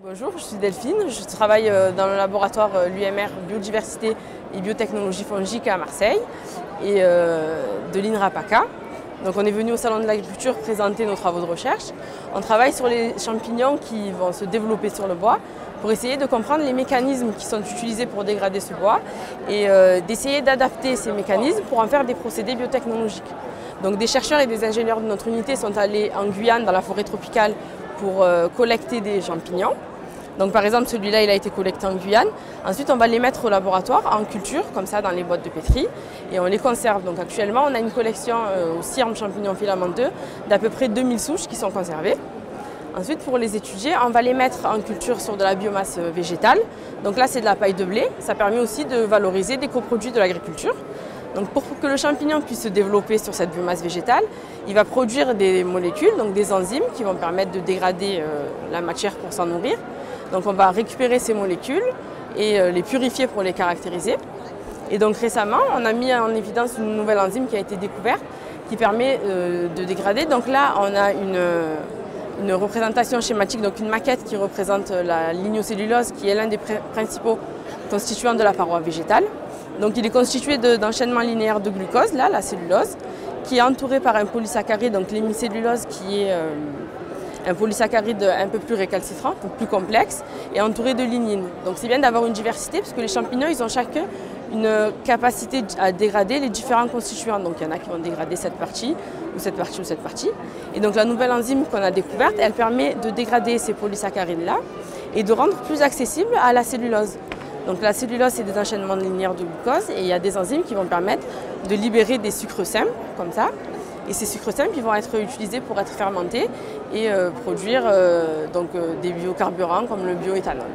Bonjour, je suis Delphine, je travaille dans le laboratoire l'UMR Biodiversité et Biotechnologie Fongique à Marseille et de l'INRAPACA. Donc on est venu au Salon de l'Agriculture présenter nos travaux de recherche. On travaille sur les champignons qui vont se développer sur le bois pour essayer de comprendre les mécanismes qui sont utilisés pour dégrader ce bois et d'essayer d'adapter ces mécanismes pour en faire des procédés biotechnologiques. Donc des chercheurs et des ingénieurs de notre unité sont allés en Guyane dans la forêt tropicale pour collecter des champignons. Donc par exemple celui-là il a été collecté en Guyane. Ensuite on va les mettre au laboratoire en culture, comme ça dans les boîtes de pétri, et on les conserve. Donc actuellement on a une collection au CIRM champignons filamenteux d'à peu près 2000 souches qui sont conservées. Ensuite pour les étudier, on va les mettre en culture sur de la biomasse végétale. Donc là c'est de la paille de blé, ça permet aussi de valoriser des coproduits de l'agriculture. Donc pour que le champignon puisse se développer sur cette biomasse végétale, il va produire des molécules, donc des enzymes qui vont permettre de dégrader la matière pour s'en nourrir. Donc on va récupérer ces molécules et les purifier pour les caractériser. Et donc récemment, on a mis en évidence une nouvelle enzyme qui a été découverte qui permet de dégrader. Donc là, on a une représentation schématique, donc une maquette qui représente la lignocellulose qui est l'un des principaux constituants de la paroi végétale. Donc il est constitué d'enchaînements linéaires de glucose, là, la cellulose, qui est entourée par un polysaccharide, donc l'hémicellulose qui est un polysaccharide un peu plus récalcitrant, plus complexe, et entouré de lignine. Donc c'est bien d'avoir une diversité, parce que les champignons, ils ont chacun une capacité à dégrader les différents constituants. Donc il y en a qui vont dégrader cette partie, ou cette partie, ou cette partie. Et donc la nouvelle enzyme qu'on a découverte, elle permet de dégrader ces polysaccharides-là et de rendre plus accessible à la cellulose. Donc la cellulose, c'est des enchaînements linéaires de glucose, et il y a des enzymes qui vont permettre de libérer des sucres simples, comme ça. Et ces sucres simples ils vont être utilisés pour être fermentés et produire des biocarburants comme le bioéthanol.